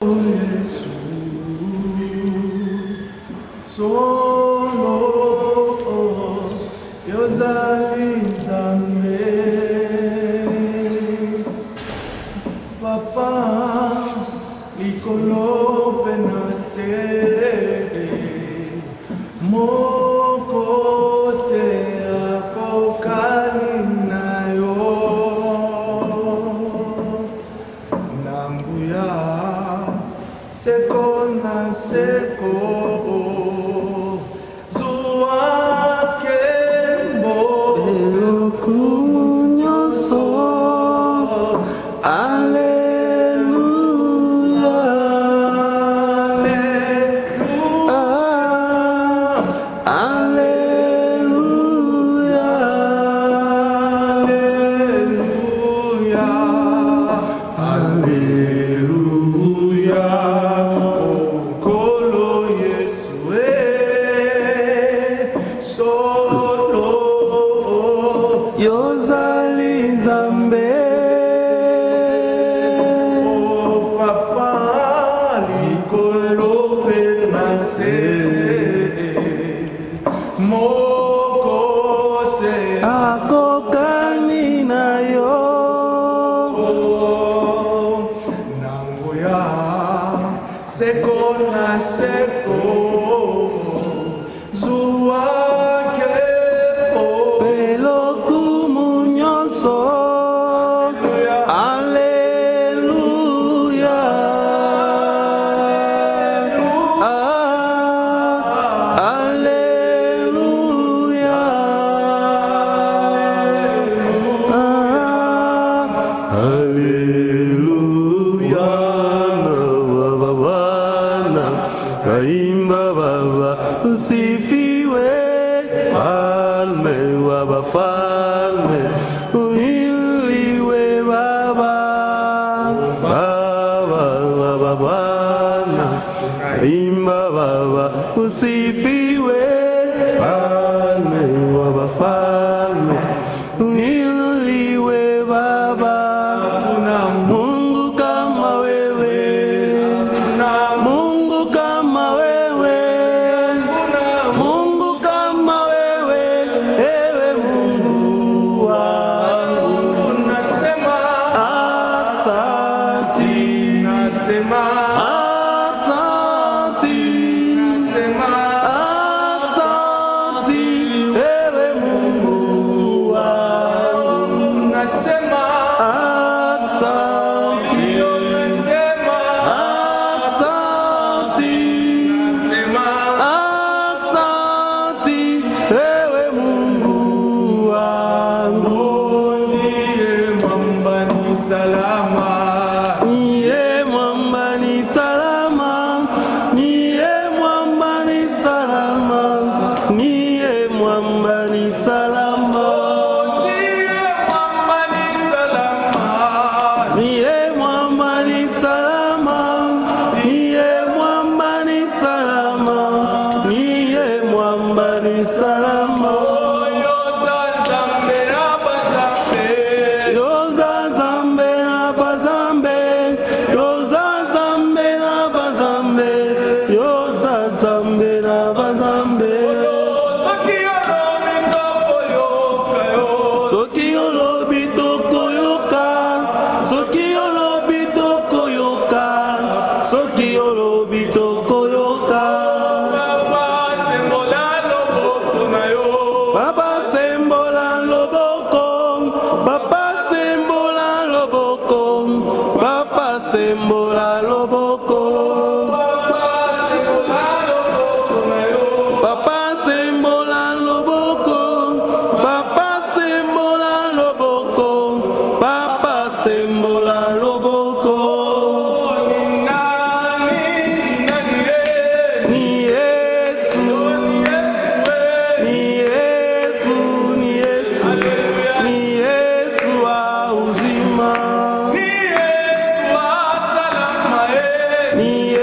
Yesu sono yozalizame Papa likolo penase mokote akokalinayo nambuya seko na seko mokote akokani nayo nangoya seko na seko zuwa kepo peloku munyonso Kaimba baba usifiwe falme wa bafalme uiliwe baba baba wa babana kaimba baba usifiwe falme wa bafalme uiliwe baba kuna Mungu kama wewe ni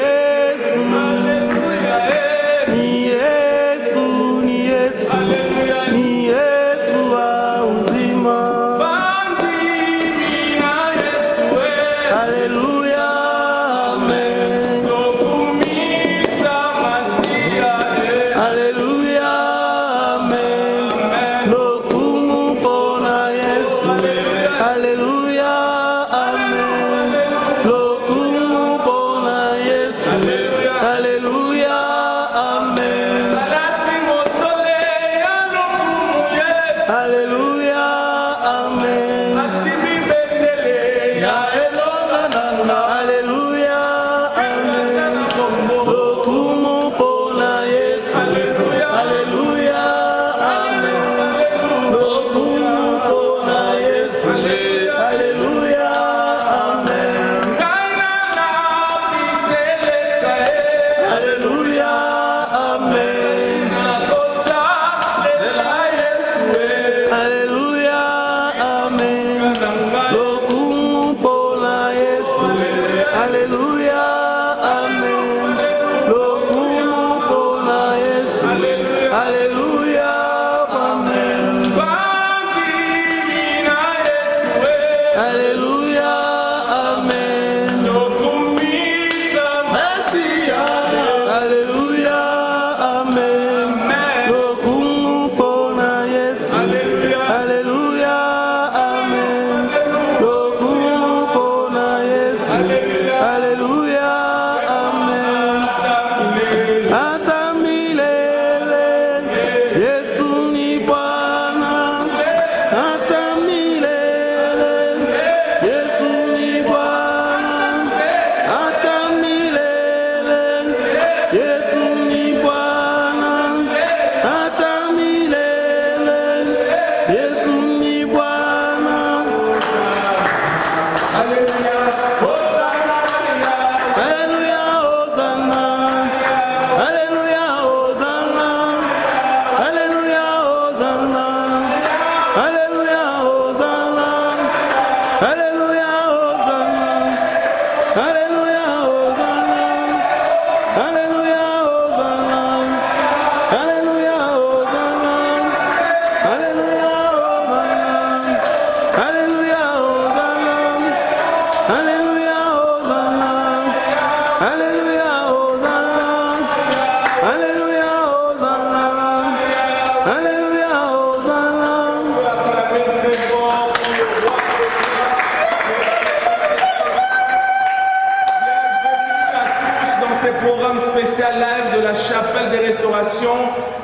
ce programme spécial live de la chapelle des restaurations.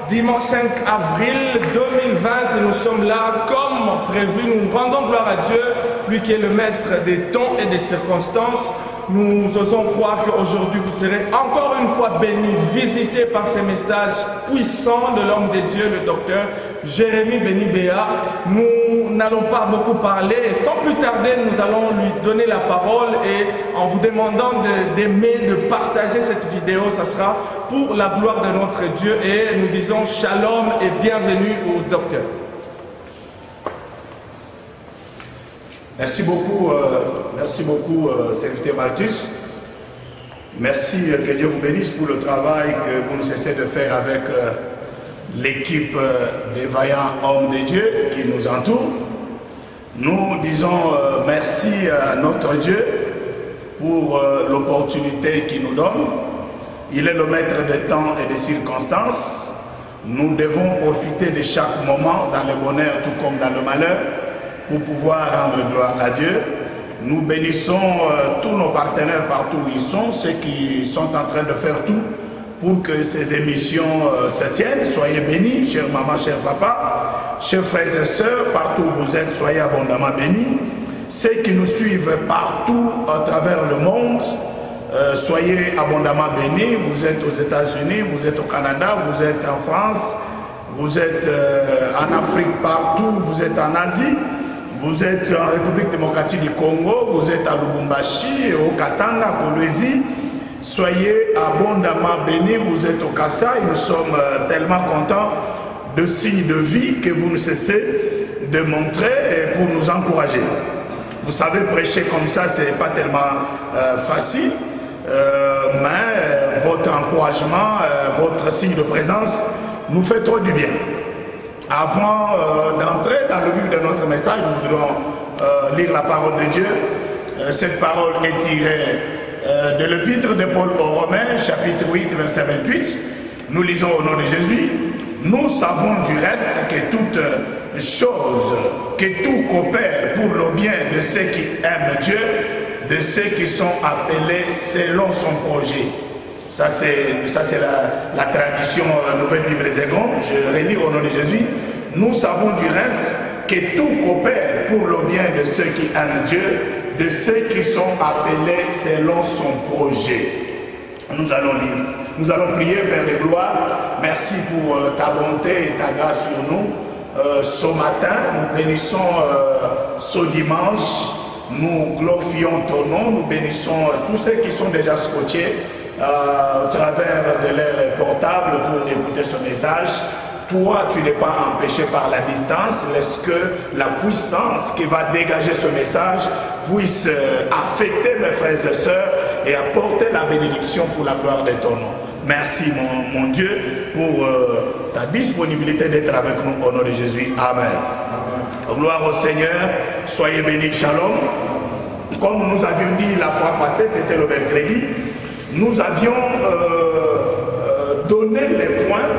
Dimanche 5 avril 2020, nous sommes là comme prévu. Nous rendons gloire à Dieu, lui qui est le maître des temps et des circonstances. Nous osons croire qu'aujourd'hui vous serez encore une fois bénis, visités par ces messages puissants de l'homme de Dieu, le docteur Jérémie Béni Béa. Nous n'allons pas beaucoup parler et sans plus tarder, nous allons lui donner la parole et en vous demandant d'aimer, de partager cette vidéo, ça sera pour la gloire de notre Dieu et nous disons shalom et bienvenue au docteur. Merci beaucoup, serviteur Malthus. Merci, que Dieu vous bénisse pour le travail que vous ne cessez de faire avec l'équipe des vaillants hommes de Dieu qui nous entourent. Nous disons merci à notre Dieu pour l'opportunité qu'il nous donne. Il est le maître des temps et des circonstances. Nous devons profiter de chaque moment dans le bonheur tout comme dans le malheur pour pouvoir rendre gloire à Dieu. Nous bénissons tous nos partenaires partout où ils sont, ceux qui sont en train de faire tout pour que ces émissions se tiennent. Soyez bénis, chère maman, cher papa, chers frères et sœurs, partout où vous êtes, soyez abondamment bénis. Ceux qui nous suivent partout à travers le monde, soyez abondamment bénis. Vous êtes aux États-Unis, vous êtes au Canada, vous êtes en France, vous êtes en Afrique partout, vous êtes en Asie. Vous êtes en République démocratique du Congo, vous êtes à Lubumbashi, au Katanga, à Kolwezi. Soyez abondamment bénis, vous êtes au Kassai. Nous sommes tellement contents de signes de vie que vous ne cessez de montrer pour nous encourager. Vous savez, prêcher comme ça, ce n'est pas tellement facile, mais votre encouragement, votre signe de présence nous fait trop du bien. Avant d'entrer dans le vif de notre message, nous voudrons lire la parole de Dieu. Cette parole est tirée de l'épître de Paul aux Romains, chapitre 8, verset 28. Nous lisons au nom de Jésus. Nous savons du reste que toutes choses, que tout coopère pour le bien de ceux qui aiment Dieu, de ceux qui sont appelés selon son projet. Ça c'est la traduction Nouvelle Bible Zégon. Je relis au nom de Jésus. Nous savons du reste que tout coopère pour le bien de ceux qui aiment Dieu, de ceux qui sont appelés selon son projet. Nous allons lire. Nous allons prier, Père de gloire. Merci pour ta bonté et ta grâce sur nous. Ce matin, nous bénissons ce dimanche. Nous glorifions ton nom. Nous bénissons tous ceux qui sont déjà scotchés au travers de leur portable pour écouter ce message. Toi, tu n'es pas empêché par la distance. Laisse que la puissance qui va dégager ce message puisse affecter mes frères et sœurs et apporter la bénédiction pour la gloire de ton nom. Merci mon Dieu pour ta disponibilité d'être avec nous au nom de Jésus. Amen. Gloire au Seigneur. Soyez bénis. Shalom. Comme nous avions dit la fois passée, c'était le mercredi. Nous avions donné les points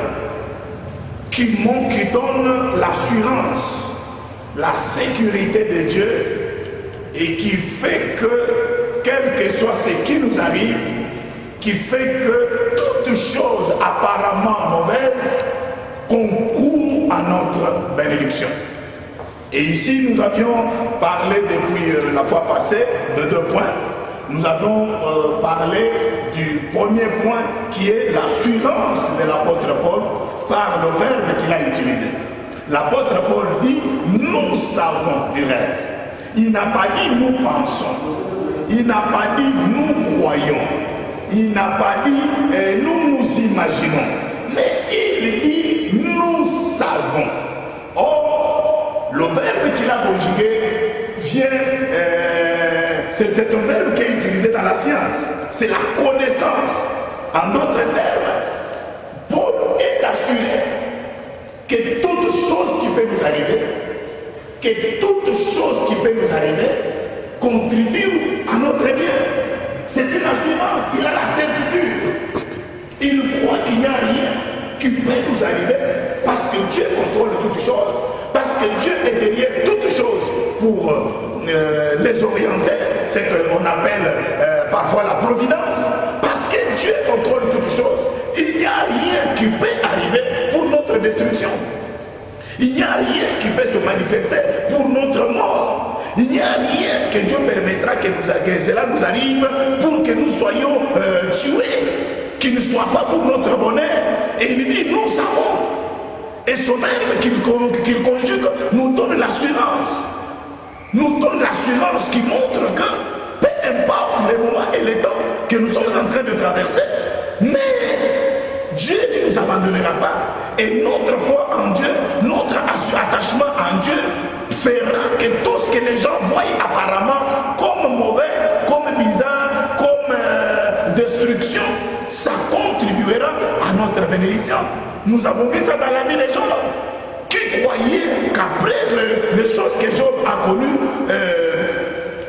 qui donnent l'assurance, la sécurité de Dieu et qui fait que, quel que soit ce qui nous arrive, qui fait que toute chose apparemment mauvaise concourt à notre bénédiction. Et ici, nous avions parlé depuis la fois passée de 2 points. Nous avons parlé du premier point qui est l'assurance de l'apôtre Paul par le verbe qu'il a utilisé. L'apôtre Paul dit « nous savons du reste ». Il n'a pas dit « nous pensons ». Il n'a pas dit « nous croyons ». Il n'a pas dit « nous nous imaginons ». Mais il dit « nous savons ». Or, le verbe qu'il a conjugué vient... c'est un verbe qui est utilisé dans la science. C'est la connaissance. En d'autres termes, Paul est assuré que toute chose qui peut nous arriver, contribue à notre bien. C'est une assurance. Il a la certitude. Il croit qu'il n'y a rien qui peut nous arriver parce que Dieu contrôle toutes choses. Parce que Dieu est derrière toutes choses pour les orienter. C'est ce qu'on appelle parfois la providence. Parce que Dieu contrôle toutes choses, il n'y a rien qui peut arriver pour notre destruction. Il n'y a rien qui peut se manifester pour notre mort. Il n'y a rien que Dieu permettra que cela nous arrive pour que nous soyons tués, qu'il ne soit pas pour notre bonheur. Et il dit, nous savons. Et son verbe qu'il conjugue nous donne l'assurance. Nous donne l'assurance qui montre que peu importe les moments et les temps que nous sommes en train de traverser, mais Dieu ne nous abandonnera pas. Et notre foi en Dieu, notre attachement en Dieu fera que tout ce que les gens voient apparemment comme mauvais, comme bizarre, comme destruction, ça contribuera à notre bénédiction. Nous avons vu ça dans la vie des gens qui croyaient qu'après les choses que Job a connues,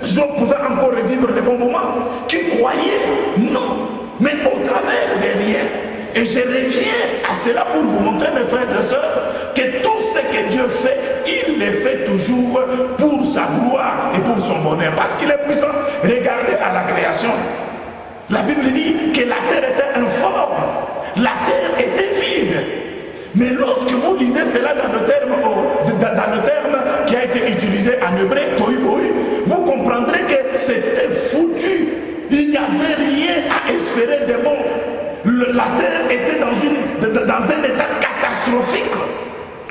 Job pouvait encore revivre les bons moments. Qui croyaient non, mais au travers des riens. Et je reviens à cela pour vous montrer, mes frères et sœurs, que tout ce que Dieu fait, il le fait toujours pour sa gloire et pour son bonheur. Parce qu'il est puissant. Regardez à la création. La Bible dit que la terre était informe. La terre était vide. Mais lorsque vous lisez cela dans le terme qui a été utilisé en hébreu, tohu, vous comprendrez que c'était foutu. Il n'y avait rien à espérer de bon. La terre était dans un état catastrophique.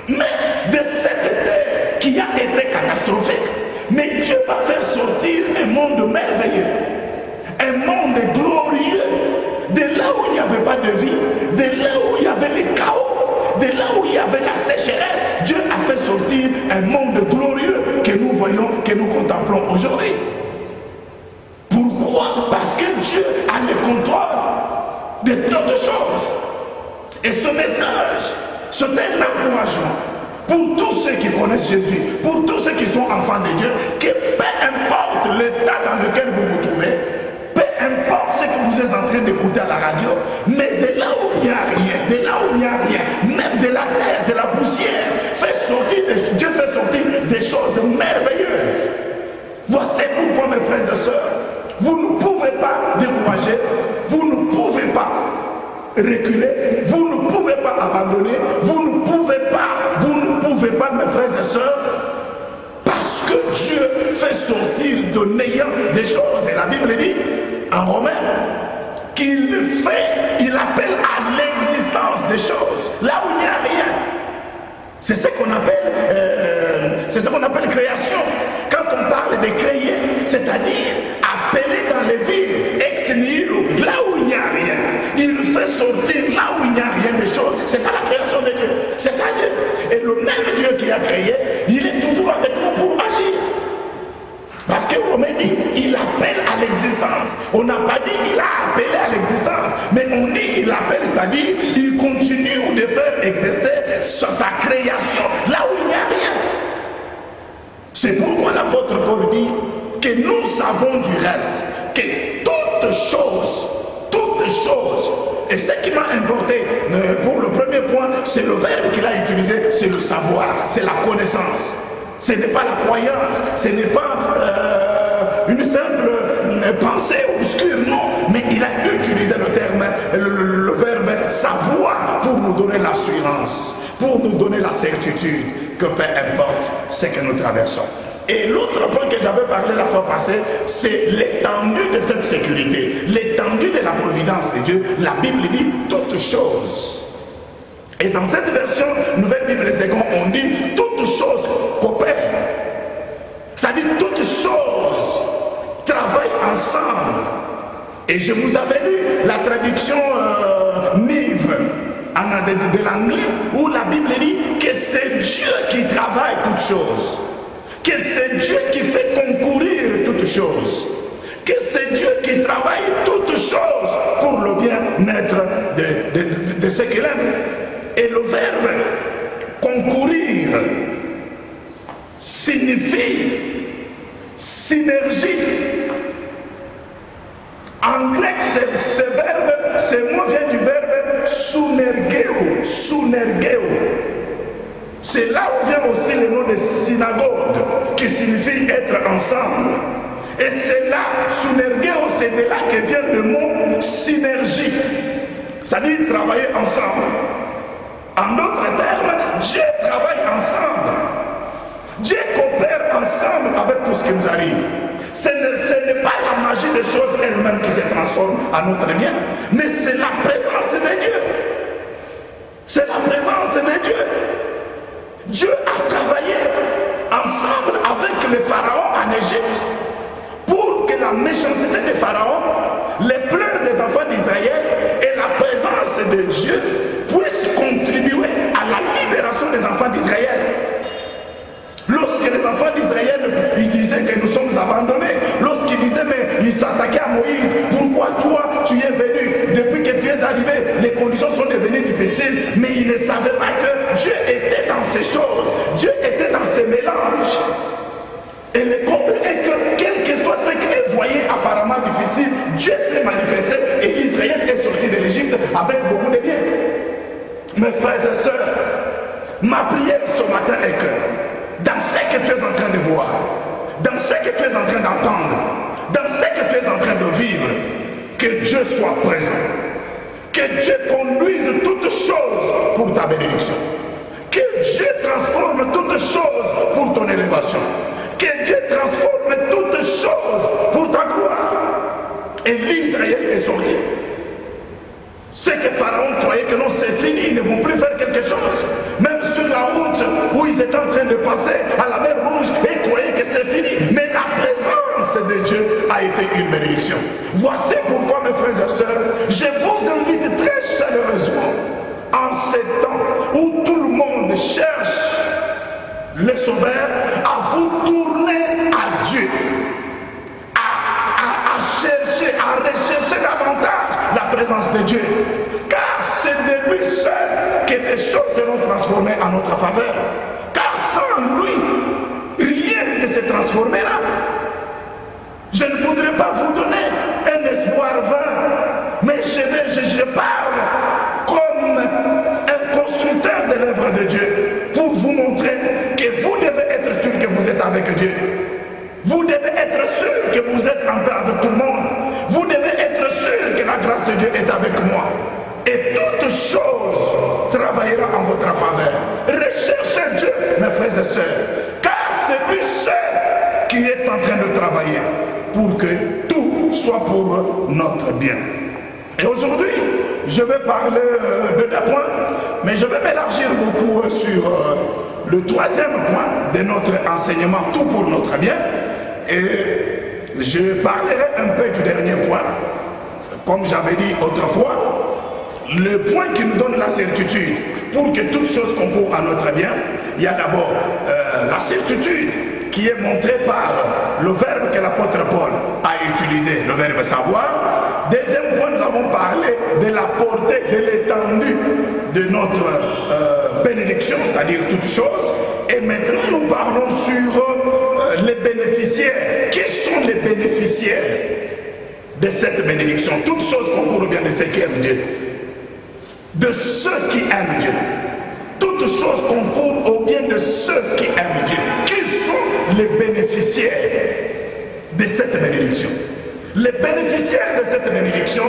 Mais de cette terre qui a été catastrophique, mais Dieu va faire sortir un monde merveilleux, un monde glorieux, de là où il n'y avait pas de vie, de là où il y avait le chaos, de là où il y avait la sécheresse. Dieu a fait sortir un monde glorieux que nous voyons, que nous contemplons aujourd'hui. Pourquoi? Parce que Dieu a le contrôle de toutes choses. Et ce message, c'est un encouragement pour tous ceux qui connaissent Jésus, pour tous ceux qui sont enfants de Dieu, que peu importe l'état dans lequel vous vous trouvez, peu importe ce que vous êtes en train d'écouter à la radio, mais de là où il n'y a rien, de là où il n'y a rien, même de la terre, de la poussière, Dieu fait sortir des choses merveilleuses. Voici pourquoi, mes frères et sœurs, vous ne pouvez pas décourager, vous ne pouvez pas reculer, vous ne pouvez pas abandonner, vous ne pouvez pas, mes frères et sœurs, parce que Dieu fait sortir de néant des choses. Et la Bible dit en Romains qu'il appelle à l'existence des choses, là où il n'y a rien. C'est ce qu'on appelle création. Quand on parle de créer, c'est-à-dire appeler dans les vides, ex nihilo, là où il n'y a rien. Il fait sortir là où il n'y a rien de choses. C'est ça la création de Dieu. C'est ça Dieu. Et le même Dieu qui a créé, il est toujours avec nous pour agir. Parce que Romain dit, il appelle à l'existence. On n'a pas dit qu'il a appelé à l'existence, mais on dit il appelle, c'est-à-dire il continue de faire exister sa création là où il n'y a rien. C'est pourquoi l'apôtre Paul dit que nous savons du reste que toutes choses, et ce qui m'a importé pour le premier point, c'est le verbe qu'il a utilisé, c'est le savoir, c'est la connaissance. Ce n'est pas la croyance, ce n'est pas une simple pensée obscure, non, mais il a utilisé le terme, le verbe savoir pour nous donner l'assurance, pour nous donner la certitude que peu importe ce que nous traversons. Et l'autre point que j'avais parlé la fois passée, c'est l'étendue de cette sécurité, l'étendue de la providence de Dieu. La Bible dit toutes choses. Et dans cette version, Nouvelle Bible Seconde, on dit toutes choses coopèrent. C'est-à-dire toutes choses travaillent ensemble. Et je vous avais lu la traduction Nive de l'anglais, où la Bible dit que c'est Dieu qui travaille toutes choses. Que c'est Dieu qui fait concourir toutes choses. Que c'est Dieu qui travaille toutes choses pour le bien-être de ce qu'il aime. Et le verbe concourir signifie synergie. En grec, ce mot vient du verbe sunergeo. C'est là où vient aussi le nom de synagogue, qui signifie être ensemble. Et c'est là, synergeo, c'est de là que vient le mot synergie. travaillaient ensemble. En d'autres termes, Dieu travaille ensemble. Dieu coopère ensemble avec tout ce qui nous arrive. Ce n'est pas la magie des choses elles-mêmes qui se transforment à notre bien, mais c'est la présence de Dieu. C'est la présence de Dieu. Dieu a travaillé ensemble avec le Pharaon en Égypte pour que la méchanceté des Pharaon, les pleurs des enfants d'Israël et la présence de Dieu puissent contribuer à la libération des enfants d'Israël. Lorsque les enfants d'Israël ils disaient que nous sommes abandonnés, lorsqu'ils disaient mais ils s'attaquaient à Moïse, pourquoi toi tu es venu? Depuis que tu es arrivé, les conditions sont devenues difficiles, mais ils ne savaient pas que Dieu était dans ces choses, Dieu était dans ces mélanges. Et le comble est que quel que soit ce qu'ils voyaient apparemment difficile, Dieu s'est manifesté et Israël est sorti de l'Égypte avec beaucoup de bien. Mes frères et sœurs, ma prière ce matin est que dans ce que tu es en train de voir, dans ce que tu es en train d'entendre, dans ce que tu es en train de vivre, que Dieu soit présent, que Dieu conduise toutes choses pour ta bénédiction, que Dieu transforme toutes choses pour ton élévation, que Dieu transforme toutes choses pour ta gloire. Et l'Israël est sorti. Ceux que Pharaon croyait que non, c'est fini, ils ne vont plus faire quelque chose. Même sur la route où ils étaient en train de passer à la mer Rouge, ils croyaient que c'est fini. Mais la présence de Dieu a été une bénédiction. Voici pourquoi, mes frères et sœurs, je vous invite très chaleureusement, en ces temps où tout le monde cherche le Sauveur, à vous tourner à Dieu, à chercher, à rechercher davantage la présence de Dieu, car c'est de lui seul que les choses seront transformées en notre faveur, car sans lui rien ne se transformera. Je ne voudrais pas vous donner un espoir vain, mais je parle comme un constructeur de l'œuvre de Dieu pour vous montrer que vous devez être sûr que vous êtes avec Dieu. Vous devez être sûr que vous êtes en paix avec tout le monde. Vous devez être sûr que la grâce de Dieu est avec moi. Et toute chose travaillera en votre faveur. Recherchez Dieu, mes frères et sœurs, car c'est lui seul qui est en train de travailler pour que tout soit pour notre bien. Et aujourd'hui, je vais parler de 2 points, mais je vais m'élargir beaucoup sur le 3e point de notre enseignement, tout pour notre bien. Et je parlerai un peu du dernier point. Comme j'avais dit autrefois, le point qui nous donne la certitude pour que toutes choses concourent à notre bien, il y a d'abord la certitude qui est montrée par le verbe que l'apôtre Paul a utilisé, le verbe savoir. Deuxième point, nous avons parlé de la portée, de l'étendue de notre bénédiction, c'est-à-dire toutes choses. Et maintenant, nous parlons sur les bénéficiaires. Qui sont les bénéficiaires de cette bénédiction? Toutes choses concourent bien de ceux qui aiment Dieu, de ceux qui aiment Dieu. Toutes choses concourent au bien de ceux qui aiment Dieu. Qui sont les bénéficiaires de cette bénédiction? Les bénéficiaires de cette bénédiction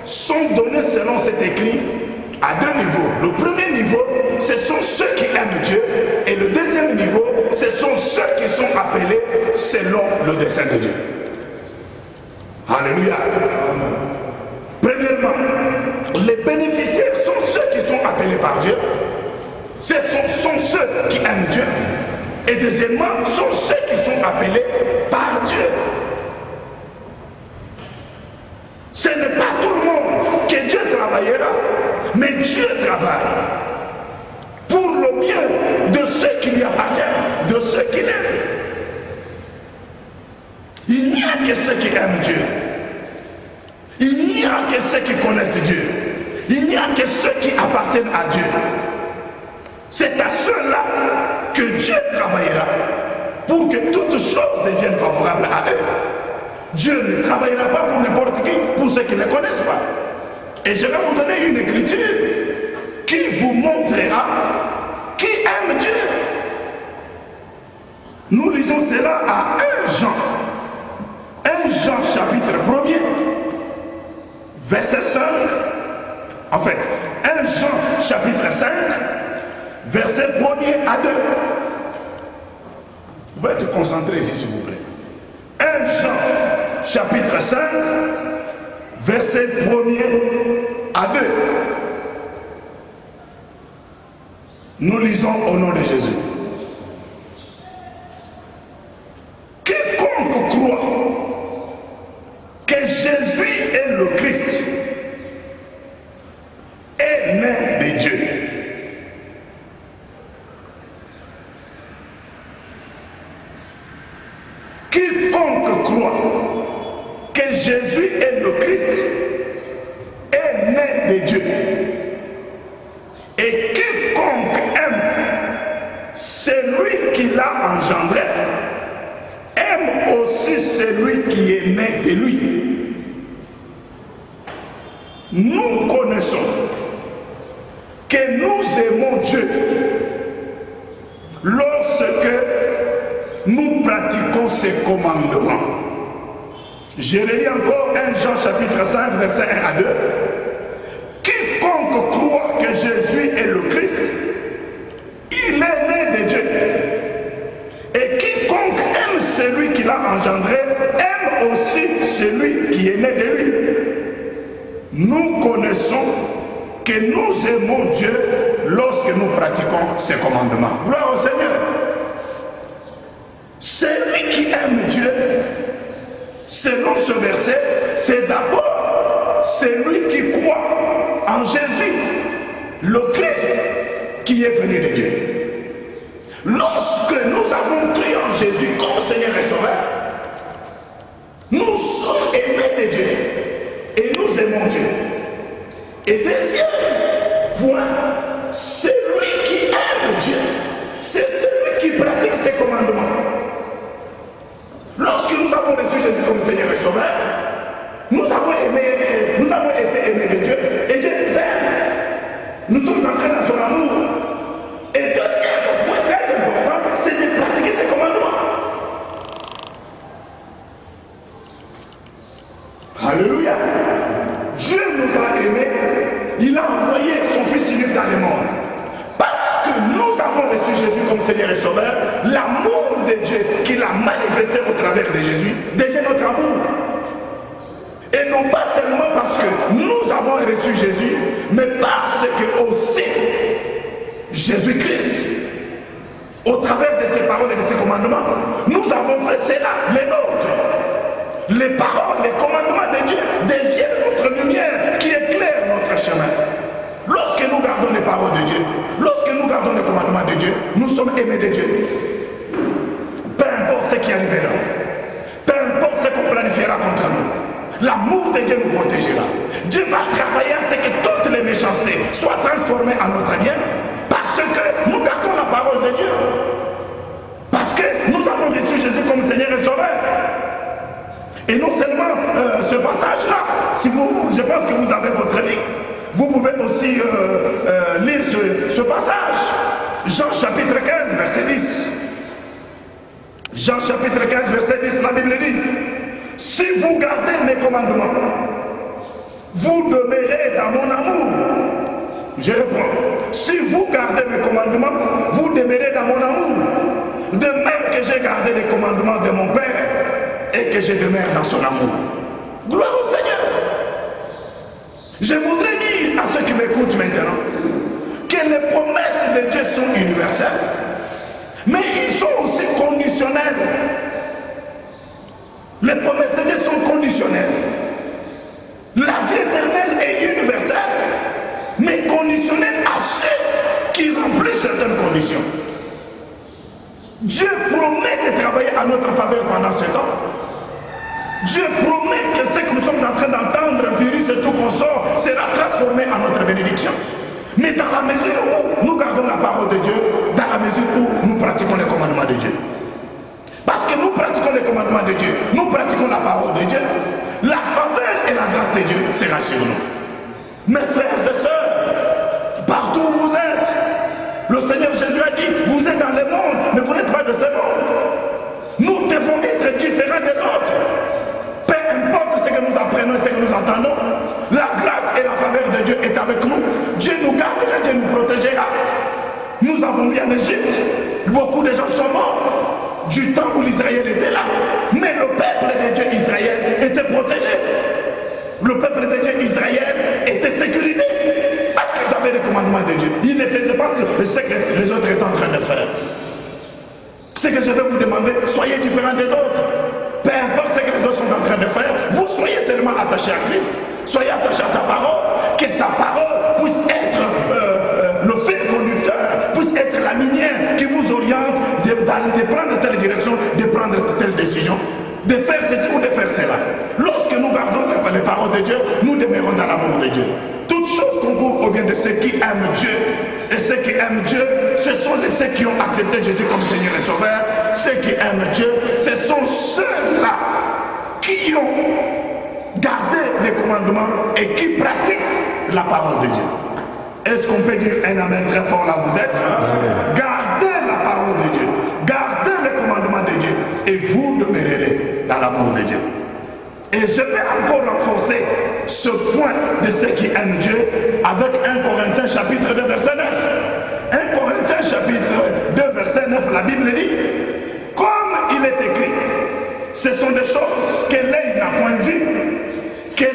sont donnés selon cet écrit à 2 niveaux. Le premier niveau, ce sont ceux qui aiment Dieu, et le deuxième niveau, ce sont ceux qui sont appelés selon le dessein de Dieu. Alléluia. Premièrement, les bénéficiaires sont ceux qui sont appelés par Dieu. Ce sont ceux qui aiment Dieu. Et deuxièmement, sont ceux qui sont appelés par Dieu. Ce n'est pas tout le monde que Dieu travaillera, mais Dieu travaille pour le bien de ceux qui lui appartiennent, de ceux qui l'aiment. Il n'y a que ceux qui aiment Dieu. Il n'y a que ceux qui connaissent Dieu. Il n'y a que ceux qui appartiennent à Dieu. C'est à ceux-là que Dieu travaillera pour que toutes choses deviennent favorables à eux. Dieu ne travaillera pas pour n'importe qui, pour ceux qui ne le connaissent pas. Et je vais vous donner une écriture qui vous montrera qui aime Dieu. Nous lisons cela à 1 Jean. 1 Jean chapitre 1er, verset 5 En fait, 1 Jean chapitre 5, verset 1er à 2. Vous pouvez être concentré ici, s'il vous plaît. 1 Jean chapitre 5, verset 1er à 2. Nous lisons au nom de Jésus. Quiconque croit que Jésus est le Christ est né de Dieu. Quiconque croit que Jésus est le Christ est né de Dieu. Et quiconque aime celui qui l'a engendré aime aussi celui qui est né de lui. Nous connaissons que nous aimons Dieu lorsque nous pratiquons ses commandements. Je relis encore 1 Jean chapitre 5 verset 1 à 2. Quiconque croit que Jésus est le Christ, il est né de Dieu. Et quiconque aime celui qui l'a engendré, aime aussi celui qui est né de lui. Nous connaissons que nous aimons Dieu lorsque nous pratiquons ses commandements. Gloire au Seigneur. Celui qui aime Dieu, selon ce verset, c'est d'abord celui qui croit en Jésus, le Christ qui est venu de Dieu. Lorsque nous avons cru en Jésus comme Seigneur et Sauveur, nous sommes aimés de Dieu et nous aimons Dieu. Et deuxième point, celui qui aime Dieu, c'est celui qui pratique ses commandements. Lorsque nous avons reçu Jésus comme Seigneur et Sauveur, nous avons été aimés de Dieu et Dieu nous aime. Nous sommes entrés dans son amour. Et deuxième point très important, c'est de pratiquer ses commandements. Alléluia. Dieu nous a aimés, il a envoyé son Fils unique dans le monde. Parce que nous avons reçu Jésus comme Seigneur et Sauveur, l'amour de Dieu qu'il a manifesté au travers de Jésus devient notre amour. Et non pas seulement parce que nous avons reçu Jésus, mais parce que aussi Jésus-Christ, au travers de ses paroles et de ses commandements, nous avons fait cela, les nôtres. Les paroles, les commandements de Dieu deviennent notre lumière qui éclaire notre chemin. Lorsque nous gardons les paroles de Dieu, lorsque nous gardons les commandements de Dieu, nous sommes aimés de Dieu. Peu importe ce qui arrivera, peu importe ce qu'on planifiera contre nous, l'amour de Dieu nous protégera. Dieu va travailler à ce que toutes les méchancetés soient transformées en notre bien, parce que nous gardons la parole de Dieu. Parce que nous avons reçu Jésus comme Seigneur et Sauveur. Et non seulement ce passage-là, si je pense que vous avez votre livre, vous pouvez aussi lire ce passage. Jean chapitre 15, verset 10. Jean chapitre 15, verset 10, la Bible dit: si vous gardez mes commandements, vous demeurez dans mon amour. Je reprends. Si vous gardez mes commandements, vous demeurez dans mon amour. De même que j'ai gardé les commandements de mon Père et que je demeure dans son amour. Gloire au Seigneur. Je voudrais dire à ceux qui m'écoutent maintenant que les promesses de Dieu sont universelles, mais ils sont aussi conditionnelles. Les promesses de Dieu sont conditionnelles. La vie éternelle est universelle, mais conditionnelle à ceux qui remplissent certaines conditions. Dieu promet de travailler à notre faveur pendant ce temps. Dieu promet que ce que nous sommes en train d'entendre, virus et tout qu'on sort, sera transformé en notre bénédiction. Mais dans la mesure où nous gardons la parole de Dieu, dans la mesure où nous pratiquons les commandements de Dieu. Parce que nous pratiquons les commandements de Dieu, nous pratiquons la parole de Dieu, la faveur et la grâce de Dieu sera sur nous. Mes frères et sœurs, partout où vous êtes, le Seigneur Jésus a dit, vous êtes dans le monde, mais vous n'êtes pas de ce monde. Nous devons être différents des autres. Peu importe ce que nous apprenons et ce que nous entendons, la grâce et la faveur de Dieu est avec nous. Dieu nous gardera, Dieu nous protégera. Nous avons vu en Égypte, beaucoup de gens sont morts du temps où l'Israël était là. Mais le peuple de Dieu Israël était protégé. Le peuple de Dieu Israël était sécurisé. Parce qu'ils avaient les commandements de Dieu. Ils ne faisaient pas ce que les autres étaient en train de faire. Ce que je vais vous demander, soyez différents des autres. Peu importe ce que les autres sont en train de faire, vous soyez seulement attachés à Christ. Soyez attachés à sa parole. Que sa parole puisse être le fil conducteur, puisse être la lumière qui vous oriente de prendre telle direction, de prendre telle décision, de faire ceci ou de faire cela. Lorsque nous gardons les paroles de Dieu, nous demeurons dans l'amour de Dieu. Toutes choses concourent au bien de ceux qui aiment Dieu. Et ceux qui aiment Dieu, ce sont ceux qui ont accepté Jésus comme Seigneur et Sauveur. Ceux qui aiment Dieu, ce sont ceux-là qui ont gardé les commandements et qui pratiquent la parole de Dieu. Est-ce qu'on peut dire un amen très fort là où vous êtes? Gardez la parole de Dieu, gardez les commandements de Dieu et vous demeurerez dans l'amour de Dieu. Et je vais encore renforcer ce point de ceux qui aiment Dieu avec 1 Corinthiens chapitre 2 verset 9. 1 Corinthiens chapitre 2 verset 9, la Bible dit, comme il est écrit, ce sont des choses que l'œil n'a point vues, que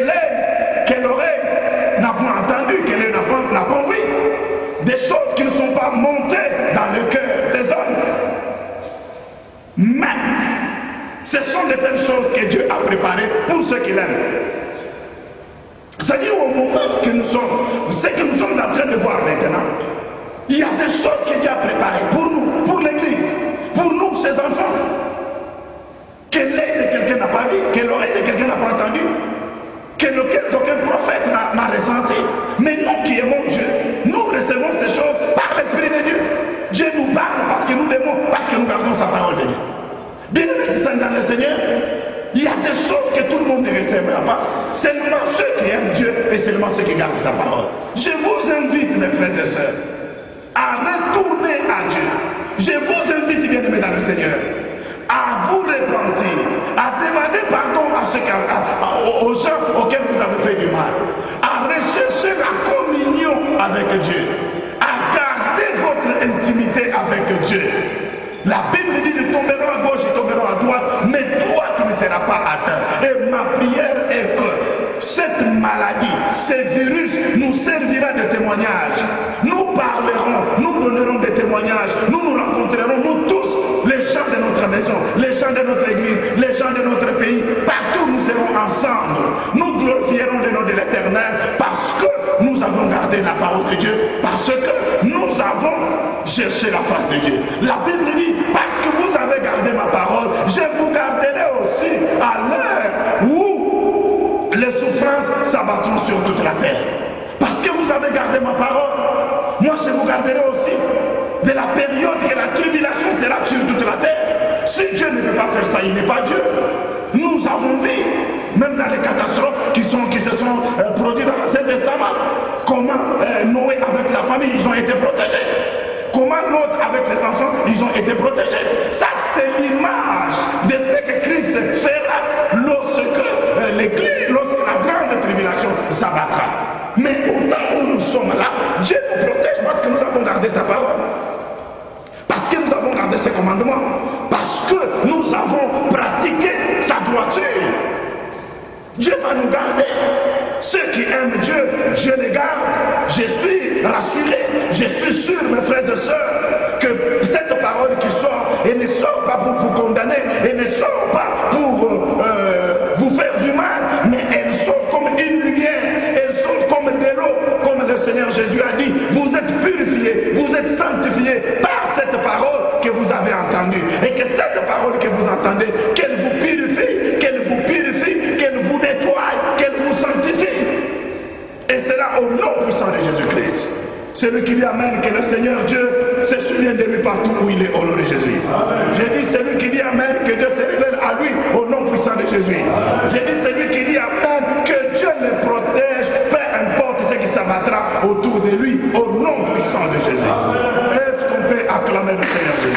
l'oreille n'a point entendu, que l'œil n'a point vu, des choses qui ne sont pas montées dans le cœur des hommes. Mais ce sont de telles choses que Dieu a préparées pour ceux qui l'aiment. C'est-à-dire au moment que nous sommes, ce que nous sommes en train de voir maintenant, il y a des choses que Dieu a préparées pour nous, pour l'Église, pour nous, ses enfants, que l'œil de quelqu'un n'a pas vu, que l'oreille de quelqu'un n'a pas entendu, que d'aucun prophète n'a ressenti. Mais nous qui aimons Dieu, nous recevons ces choses par l'Esprit de Dieu. Dieu nous parle parce que nous l'aimons, parce que nous gardons sa parole de Dieu. Bien aimés dans le Seigneur, il y a des choses que tout le monde ne recevra pas. Seulement ceux qui aiment Dieu et seulement ceux qui gardent sa parole. Je vous invite, mes frères et sœurs, à retourner à Dieu. Je vous invite, bien aimés dans le Seigneur, à vous repentir, à demander pardon aux gens auxquels vous avez fait du mal, à rechercher la communion avec Dieu, à garder votre intimité avec Dieu. La Bible dit, ils tomberont à gauche, ils tomberont à droite, mais toi tu ne seras pas atteint. Et ma prière est que cette maladie, ce virus nous servira de témoignage. Nous parlerons, nous donnerons des témoignages, nous nous rencontrerons, nous tous, les gens de notre maison, les gens de notre église, les gens de notre pays, partout nous serons ensemble. Nous glorifierons le nom de l'Éternel parce que nous avons gardé la parole de Dieu, parce que nous avons cherché la face de Dieu. La Bible dit, parce que vous avez gardé ma parole, je vous garderai aussi à l'heure où les souffrances s'abattront sur toute la terre. Parce que vous avez gardé ma parole, moi je vous garderai aussi de la période que la tribulation sera sur toute la terre. Si Dieu ne peut pas faire ça, il n'est pas Dieu. Nous avons vu, même dans les catastrophes qui se sont produites dans l'Ancien Testament, comment Noé avec sa famille, ils ont été protégés. Comment l'autre avec ses enfants, ils ont été protégés. Ça, c'est l'image de ce que Christ fera lorsque l'Église, lorsque la grande tribulation s'abattra. Mais au temps où nous sommes là, Dieu nous protège parce que nous avons gardé sa parole. Parce que nous avons gardé ses commandements. Parce que nous avons pratiqué sa droiture. Dieu va nous garder. Ceux qui aiment Dieu, Dieu les garde. Je suis rassuré, je suis sûr, mes frères et sœurs, que cette parole qui sort, elle ne sort pas pour vous condamner, elle ne sort pas pour vous faire du mal, mais elle sort comme une lumière, elle sort comme de l'eau, comme le Seigneur Jésus a dit. Vous êtes purifiés, vous êtes sanctifiés par cette parole que vous avez entendue. Et que cette parole que vous entendez, qu'elle vous purifie, qu'elle vous nettoie, qu'elle vous sanctifie. Et cela au nom puissant de Jésus-Christ. Celui qui dit Amen, que le Seigneur Dieu se souvient de lui partout où il est au nom de Jésus. J'ai dit celui qui dit Amen, que Dieu se révèle à lui au nom puissant de Jésus. J'ai dit celui qui dit Amen, que Dieu le protège, peu importe ce qui s'abattra autour de lui, au nom puissant de Jésus. Est-ce qu'on peut acclamer le Seigneur Jésus?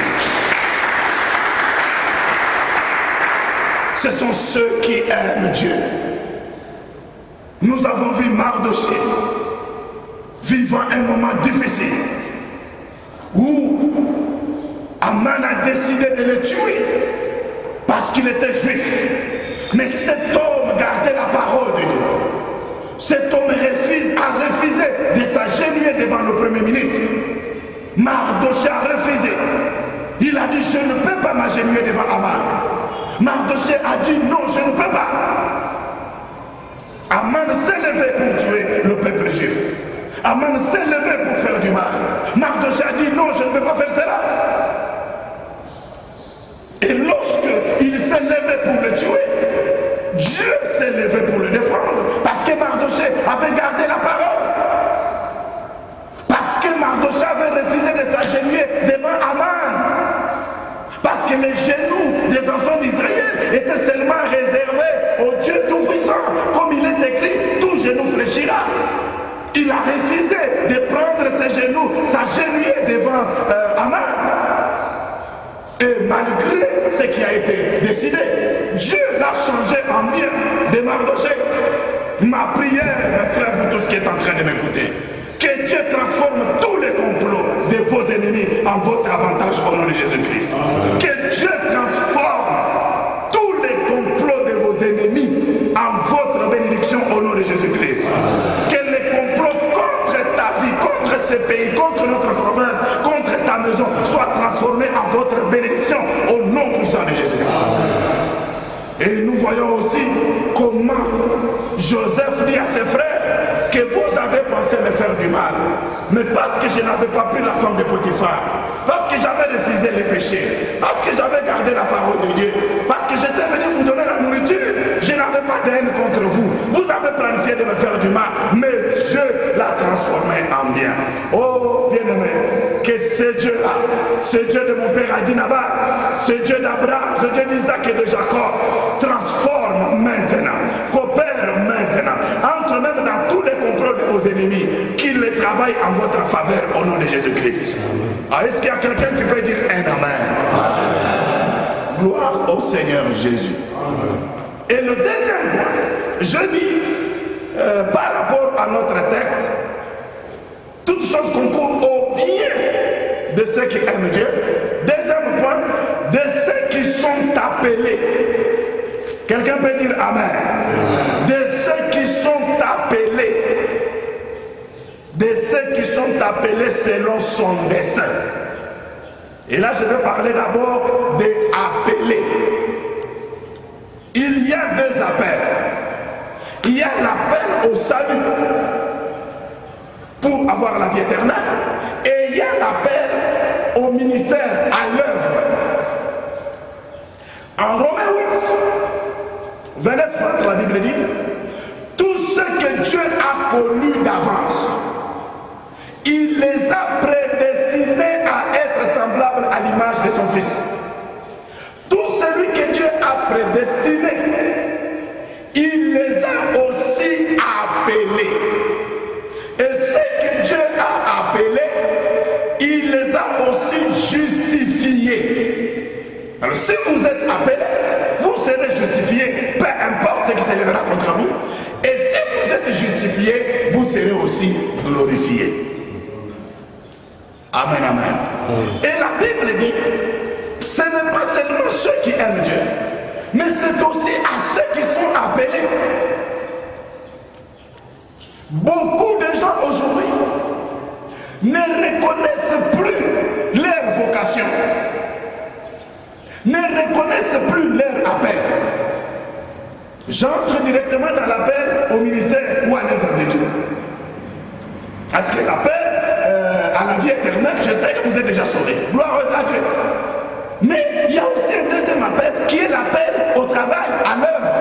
Ce sont ceux qui aiment Dieu. Nous avons vu Mardochée, vivant un moment difficile, où Aman a décidé de le tuer parce qu'il était juif. Mais cet homme gardait la parole de Dieu. Cet homme a refusé de s'agenouiller devant le premier ministre. Mardochée a refusé. Il a dit, je ne peux pas m'agenouiller devant Aman. Mardochée a dit, non, je ne peux pas. Aman s'est levé pour tuer le peuple juif. Aman s'est levé pour faire du mal. Mardochée a dit, non, je ne peux pas faire cela. Et lorsque il s'est levé pour le tuer, Dieu s'est levé pour le défendre. Parce que Mardochée avait gardé la parole. Parce que Mardochée avait refusé de s'agenouiller devant Aman. Parce que les genoux des enfants d'Israël étaient seulement réservés au Dieu Tout-Puissant. Comme il est écrit, tout genou fléchira. Il a refusé de prendre ses genoux, s'agenouiller devant Aman. Et malgré ce qui a été décidé, Dieu l'a changé en bien de Mardochée. Ma prière, mes frères, vous tous qui êtes en train de m'écouter, que Dieu transforme tous les complots de vos ennemis en votre avantage au nom de Jésus-Christ. Que Dieu transforme tous les complots de vos ennemis en votre bénédiction au nom de Jésus-Christ. Que les complots contre ta vie, contre ce pays, contre notre province, contre ta maison soient transformés en votre bénédiction au nom puissant de Jésus-Christ. Et nous voyons aussi comment Joseph dit à ses frères que vous avez pensé me faire du mal, mais parce que je n'avais pas pris la femme de Potiphar, parce que j'avais refusé les péchés, parce que j'avais gardé la parole de Dieu, parce que j'étais venu vous donner la nourriture, je n'avais pas de haine contre vous. Vous avez planifié de me faire du mal, mais Dieu l'a transformé en bien. Oh bien-aimé, que ce Dieu-là, ce Dieu de mon père Adinaba, ce Dieu d'Abraham, ce Dieu d'Isaac et de Jacob, transforme maintenant, coopère maintenant, entre même dans tous les contrôles de vos ennemis, qu'il les travaille en votre faveur au nom de Jésus-Christ. Est-ce qu'il y a quelqu'un qui peut dire un amen? Gloire au Seigneur Jésus. Et le deuxième point, je dis, par rapport à notre texte, toutes choses concourent au bien de ceux qui aiment Dieu. Deuxième point, de ceux qui sont appelés. Quelqu'un peut dire amen. De ceux qui sont appelés. De ceux qui sont appelés selon son dessein. Et là, je vais parler d'abord des appelés. Il y a deux appels. Il y a l'appel au salut pour avoir la vie éternelle. Et il y a l'appel au ministère, à l'œuvre. En Romains 8, verset 30, la Bible dit, tout ce que Dieu a connu d'avance, il les a prédestinés à être semblables à l'image de son Fils. Tout celui que Dieu a prédestiné, il les a aussi appelés. Et ceux que Dieu a appelés, il les a aussi justifiés. Alors si vous êtes appelés, vous serez justifiés, peu importe ce qui s'élèvera contre vous. Et si vous êtes justifiés, vous serez aussi glorifiés. Amen, amen. Et la Bible dit, ce n'est pas seulement ceux qui aiment Dieu, mais c'est aussi à ceux qui sont appelés. Beaucoup de gens aujourd'hui ne reconnaissent plus leur vocation, ne reconnaissent plus leur appel. J'entre directement dans l'appel au ministère ou à l'œuvre de Dieu. Parce que l'appel à la vie éternelle, je sais que vous êtes déjà sauvés. Gloire à Dieu. Mais il y a aussi un deuxième appel qui est l'appel au travail, à l'œuvre.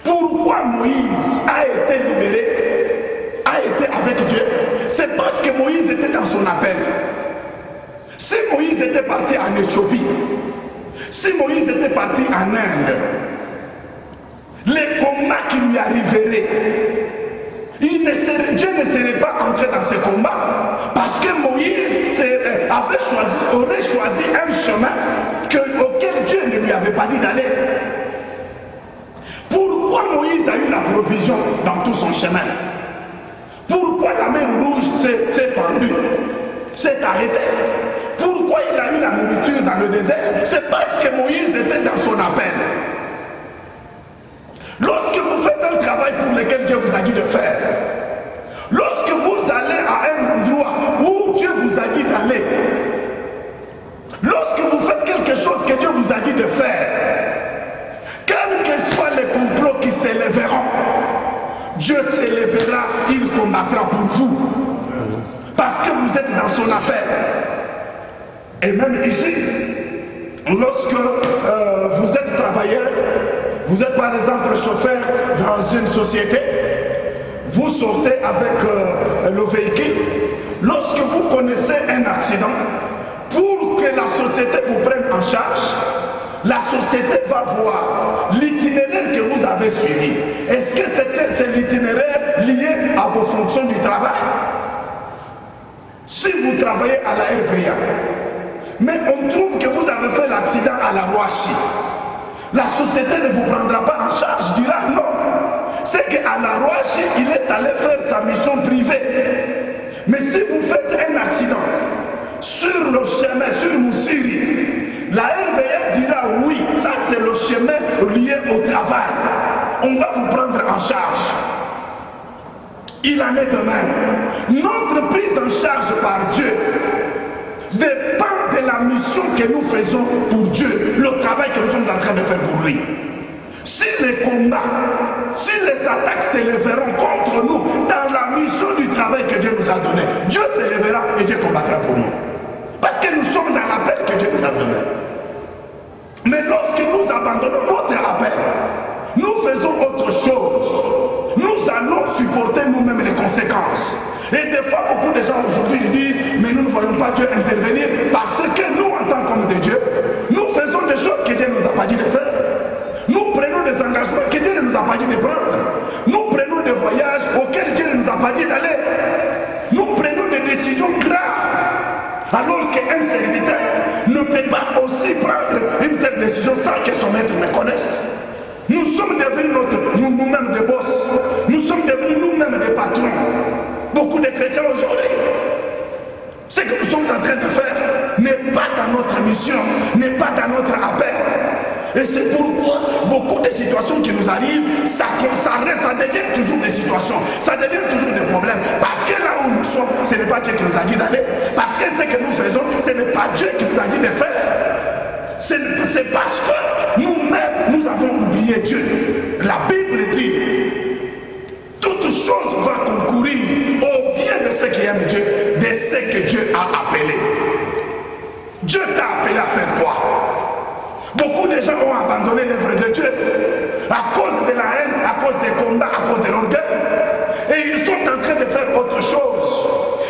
Pourquoi Moïse a été libéré, a été avec Dieu? C'est parce que Moïse était dans son appel. Si Moïse était parti en Éthiopie, si Moïse était parti en Inde, les combats qui lui arriveraient, Dieu ne serait pas entré dans ce combat parce que Moïse aurait choisi un chemin auquel Dieu ne lui avait pas dit d'aller. Pourquoi Moïse a eu la provision dans tout chemin. Pourquoi la mer Rouge s'est fendue, s'est arrêtée? Pourquoi il a eu la nourriture dans le désert? C'est parce que Moïse était dans son appel. Lorsque vous faites un travail pour lequel Dieu vous a dit de faire, lorsque vous allez à un endroit où Dieu vous a dit d'aller, lorsque vous faites quelque chose que Dieu vous a dit de faire, quels que soient les complots qui s'élèveront, Dieu s'élèvera, il combattra pour vous. Parce que vous êtes dans son appel. Et même ici, lorsque vous êtes travailleur, vous êtes par exemple chauffeur dans une société, vous sortez avec le véhicule, lorsque vous connaissez un accident, pour que la société vous prenne en charge, la société va voir l'itinéraire que vous avez suivi. Est-ce que c'est l'itinéraire lié à vos fonctions du travail? Si vous travaillez à la RVA, mais on trouve que vous avez fait l'accident à la Roachi, la société ne vous prendra pas en charge, dira non. C'est qu'à la Roachi, il est allé faire sa mission privée. Mais si vous faites un accident sur le chemin, sur Moussiri, la RVA dira oui, ça c'est le chemin lié au travail. On va vous prendre en charge. Il en est de même. Notre prise en charge par Dieu dépend de la mission que nous faisons pour Dieu, le travail que nous sommes en train de faire pour lui. Si les combats, si les attaques s'élèveront contre nous dans la mission du travail que Dieu nous a donné, Dieu s'élèvera et Dieu combattra pour nous. Parce que nous sommes dans l'appel que Dieu nous a donné. Mais lorsque nous abandonnons notre appel, nous faisons autre chose. Nous allons supporter nous-mêmes les conséquences. Et des fois, beaucoup de gens aujourd'hui disent, mais nous ne voyons pas Dieu intervenir parce que nous, en tant qu'hommes de Dieu, nous faisons des choses que Dieu ne nous a pas dit de faire. Nous prenons des engagements que Dieu ne nous a pas dit de prendre. Nous prenons des voyages auxquels Dieu ne nous a pas dit d'aller. Nous prenons des décisions graves. Alors qu'un serviteur ne peut pas aussi prendre une telle décision sans que son maître me connaisse. Nous sommes devenus nous-mêmes des boss. Nous sommes devenus nous-mêmes des patrons. Beaucoup de chrétiens aujourd'hui, ce que nous sommes en train de faire n'est pas dans notre mission, n'est pas dans notre appel. Et c'est pourquoi beaucoup de situations qui nous arrivent, ça devient toujours des situations, ça devient toujours des problèmes. Parce que là où nous sommes, ce n'est pas Dieu qui nous a dit d'aller. Parce que ce que nous faisons, ce n'est pas Dieu qui nous a dit de faire. C'est parce que nous-mêmes, nous avons oublié Dieu. La Bible dit, toute chose va concourir au bien de ceux qui aiment Dieu, de ceux que Dieu a appelés. Dieu t'a appelé à faire quoi? Beaucoup de gens ont abandonné l'œuvre de Dieu à cause de la haine, à cause des combats, à cause de l'orgueil. Et ils sont en train de faire autre chose.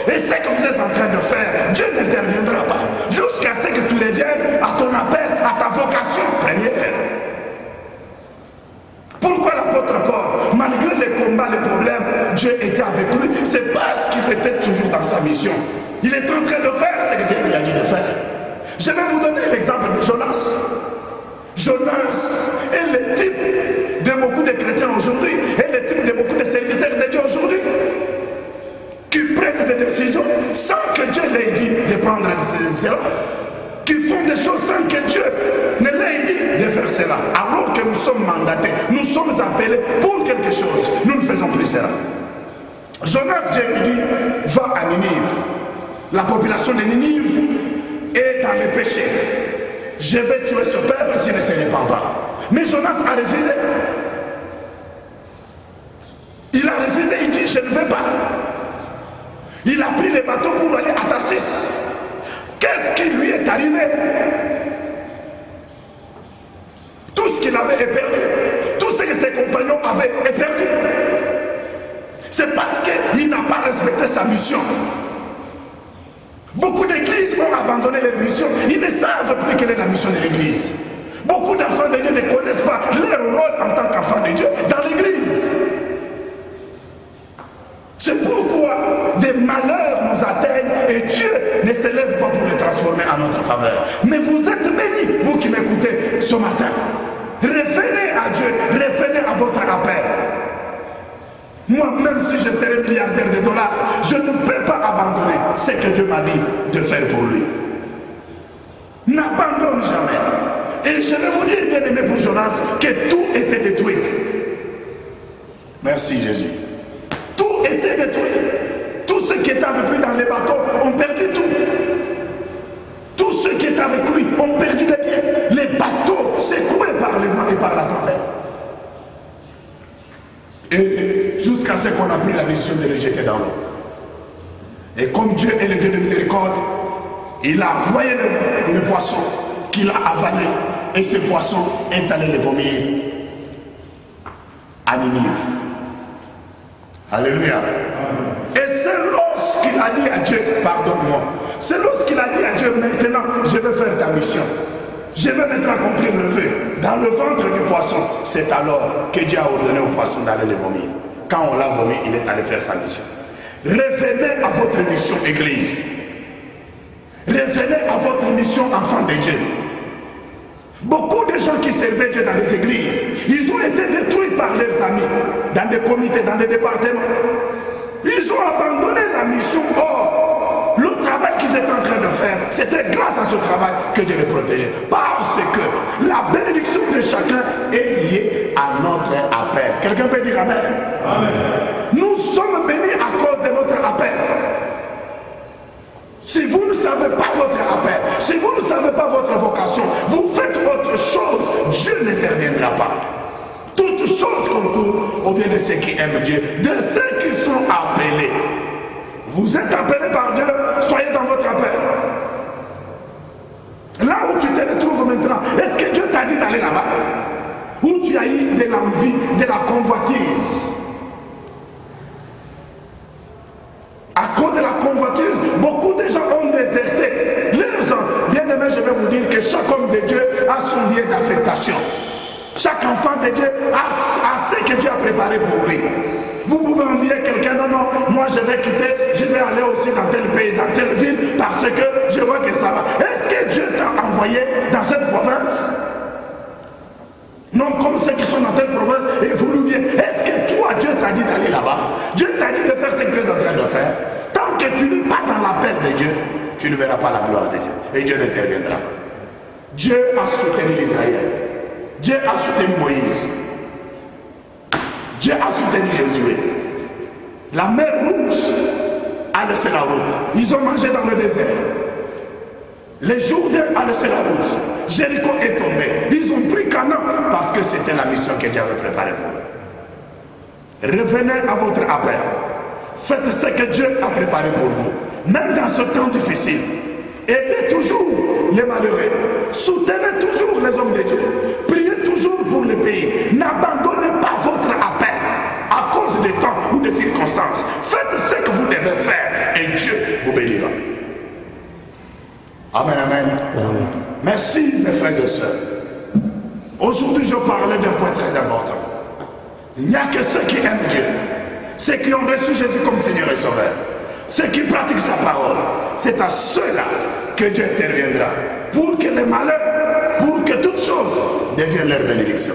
Et ce que vous êtes en train de faire, Dieu n'interviendra pas jusqu'à ce que tu reviennes à ton appel, à ta vocation première. Pourquoi l'apôtre Paul, malgré les combats, les problèmes, Dieu était avec lui? C'est parce qu'il était toujours dans sa mission. Il est en train de faire ce que Dieu lui a dit de faire. Je vais vous donner l'exemple de Jonas. Jonas est le type de beaucoup de chrétiens aujourd'hui, est le type de beaucoup de serviteurs de Dieu aujourd'hui, qui prennent des décisions sans que Dieu l'ait dit de prendre des décisions, qui font des choses sans que Dieu ne l'ait dit de faire cela. Alors que nous sommes mandatés, nous sommes appelés pour quelque chose, nous ne faisons plus cela. Jonas, Dieu lui dit, va à Ninive. La population de Ninive est dans le péché. Je vais tuer ce peuple s'il ne se répand pas. Mais Jonas a refusé. Il a refusé, il dit je ne vais pas. Il a pris les bateaux pour aller à Tarsis. Qu'est-ce qui lui est arrivé? Tout ce qu'il avait est perdu. Tout ce que ses compagnons avaient est perdu. C'est parce qu'il n'a pas respecté sa mission. Beaucoup d'églises ont abandonné leur mission. Ils ne savent plus quelle est la mission de l'église. Beaucoup d'enfants de Dieu ne connaissent pas leur rôle en tant qu'enfants de Dieu dans l'église. C'est pourquoi des malheurs nous atteignent et Dieu ne se lève pas pour les transformer en notre faveur. Mais vous êtes bénis, vous qui m'écoutez ce matin. Revenez à Dieu, revenez à votre appel. Moi, même si je serais milliardaire de dollars, je ne peux pas abandonner ce que Dieu m'a dit de faire pour lui. N'abandonne jamais. Et je vais vous dire, bien aimé pour Jonas, que tout était détruit. Merci Jésus. Tout était détruit. Tous ceux qui étaient avec lui dans les bateaux ont perdu tout. Tous ceux qui étaient avec lui ont perdu les biens. Les bateaux secoués par les vents et par la tempête. Et jusqu'à ce qu'on a pris la décision de les jeter dans l'eau. Et comme Dieu est le Dieu de miséricorde, il a envoyé le poisson qu'il a avalé. Et ce poisson est allé le vomir à Ninive. Alléluia. Et c'est lorsqu'il a dit à Dieu, pardonne-moi. C'est lorsqu'il a dit à Dieu, maintenant je vais faire ta mission. Je vais maintenant accomplir le vœu. Dans le ventre du poisson, c'est alors que Dieu a ordonné au poisson d'aller le vomir. Quand on l'a vomi, il est allé faire sa mission. Revenez à votre mission, Église. Revenez à votre mission, enfant de Dieu. Beaucoup de gens qui servaient Dieu dans les églises, ils ont été détruits par leurs amis, dans des comités, dans des départements. Ils ont abandonné la mission. Or, le travail qu'ils étaient en train de faire, c'était grâce à ce travail que Dieu les protégeait. Parce que la bénédiction de chacun est liée à notre appel. Quelqu'un peut dire Amen. Amen. Nous sommes bénis à cause de notre appel. Si vous ne savez pas votre appel, si vous ne savez pas votre vocation, vous faites autre chose, Dieu n'interviendra pas. Toutes choses concourent au bien de ceux qui aiment Dieu, de ceux qui sont appelés. Vous êtes appelés par Dieu, soyez dans votre appel. Là où tu te retrouves maintenant, est-ce que Dieu t'a dit d'aller là-bas? Où tu as eu de l'envie, de la convoitise? À cause de la convoitise, beaucoup de gens ont déserté leurs enfants. Bien aimé, je vais vous dire que chaque homme de Dieu a son lieu d'affectation. Chaque enfant de Dieu a ce que Dieu a préparé pour lui. Vous pouvez envier quelqu'un, non, non, moi je vais quitter, je vais aller aussi dans tel pays, dans telle ville, parce que je vois que ça va. Est-ce que Dieu t'a envoyé dans cette province? Non, comme ceux qui sont dans telle province et voulu bien. Est-ce que toi, Dieu t'a dit d'aller là-bas? Dieu t'a dit de faire ce que tu es en train de faire. Tant que tu n'es pas dans l'appel de Dieu, tu ne verras pas la gloire de Dieu. Et Dieu n'interviendra pas. Dieu a soutenu l'Israël. Dieu a soutenu Moïse. Dieu a soutenu Jésus. La mer Rouge a laissé la route. Ils ont mangé dans le désert. Les Jourdains a laissé la route. Jéricho est tombé. Ils ont pris Canaan parce que c'était la mission que Dieu avait préparée pour eux. Revenez à votre appel. Faites ce que Dieu a préparé pour vous. Même dans ce temps difficile. Aidez toujours les malheureux. Soutenez toujours les hommes de Dieu. Priez toujours pour le pays. N'abandonnez pas votre appel à cause des temps ou des circonstances. Faites ce que vous devez faire et Dieu vous bénira. Amen, amen. Amen. Merci mes frères et sœurs. Aujourd'hui je parlais d'un point très important. Il n'y a que ceux qui aiment Dieu, ceux qui ont reçu Jésus comme Seigneur et Sauveur, ceux qui pratiquent sa parole. C'est à ceux-là que Dieu interviendra pour que les malheurs, pour que toutes choses deviennent leur bénédiction.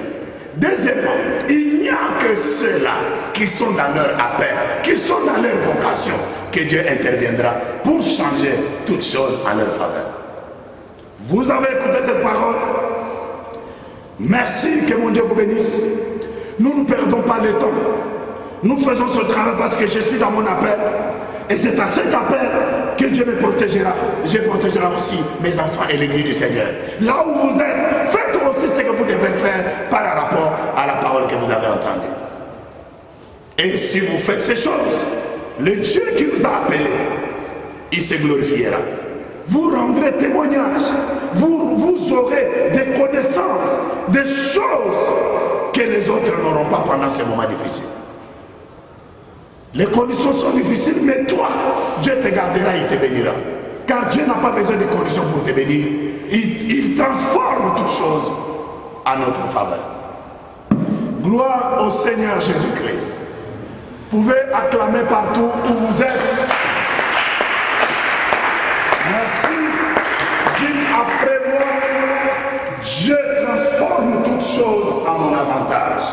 Deuxièmement, il n'y a que ceux-là qui sont dans leur appel, qui sont dans leur vocation, que Dieu interviendra pour changer toutes choses en leur faveur. Vous avez écouté cette parole? Merci, que mon Dieu vous bénisse. Nous ne perdons pas le temps. Nous faisons ce travail parce que je suis dans mon appel. Et c'est à cet appel que Dieu me protégera. Je protégerai aussi mes enfants et l'église du Seigneur. Là où vous êtes, faites aussi ce que vous devez faire par rapport à la parole que vous avez entendue. Et si vous faites ces choses, le Dieu qui vous a appelés, il se glorifiera. Vous rendrez témoignage. Vous aurez des connaissances, des choses que les autres n'auront pas pendant ces moments difficiles. Les conditions sont difficiles, mais toi, Dieu te gardera, il te bénira. Car Dieu n'a pas besoin de conditions pour te bénir. Il transforme toutes choses à notre faveur. Gloire au Seigneur Jésus-Christ. Vous pouvez acclamer partout où vous êtes. Merci. Dites après moi, Dieu transforme toutes choses à mon avantage.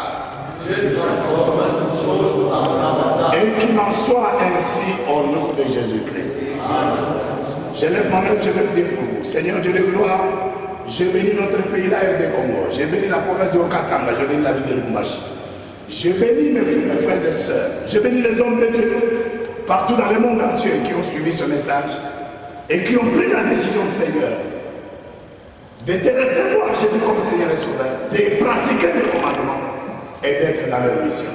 Dieu transforme toutes choses à mon avantage. qu'il en soit ainsi au nom de Jésus-Christ. Je lève ma main, je vais prier pour vous. Seigneur Dieu de gloire, je bénis notre pays, la RD Congo. Je bénis la province de Okatanga, je bénis la ville de Lubumbashi. Je bénis mes frères et sœurs. Je bénis les hommes de Dieu partout dans le monde entier qui ont suivi ce message et qui ont pris la décision, Seigneur, de te recevoir Jésus comme Seigneur et Sauveur, de pratiquer les commandements et d'être dans leur mission.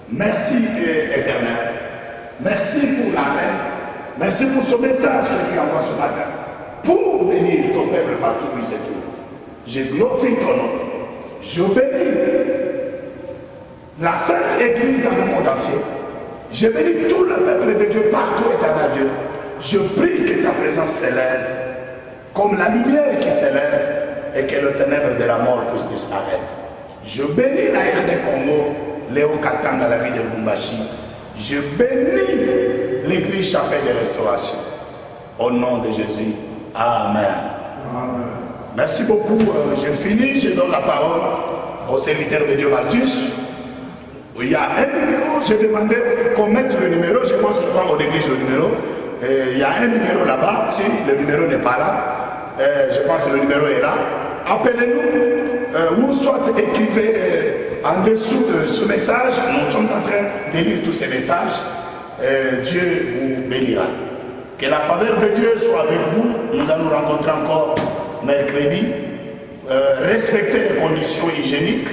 Merci éternel. Merci pour la paix. Merci pour ce message que tu envoies ce matin. Pour bénir ton peuple partout où il se trouve. Je glorifie ton nom. Je bénis la Sainte Église dans le monde entier. Je bénis tout le peuple de Dieu partout, éternel Dieu. Je prie que ta présence s'élève comme la lumière qui s'élève et que le ténèbre de la mort puisse disparaître. Je bénis la RD Congo, Léo Katanga, la ville de Lubumbashi. Je bénis l'église chapelle de restauration. Au nom de Jésus. Amen. Amen. Merci beaucoup. Je finis. Je donne la parole au serviteur de Dieu Martus. Il y a un numéro. J'ai demandé qu'on mette le numéro. Je pense souvent on néglige le numéro. Il y a un numéro là-bas. Si le numéro n'est pas là, je pense que le numéro est là. Appelez-nous ou soit écrivez en dessous de ce message. Nous sommes en train de lire tous ces messages. Dieu vous bénira. Que la faveur de Dieu soit avec vous. Nous allons nous rencontrer encore mercredi. Respectez les conditions hygiéniques.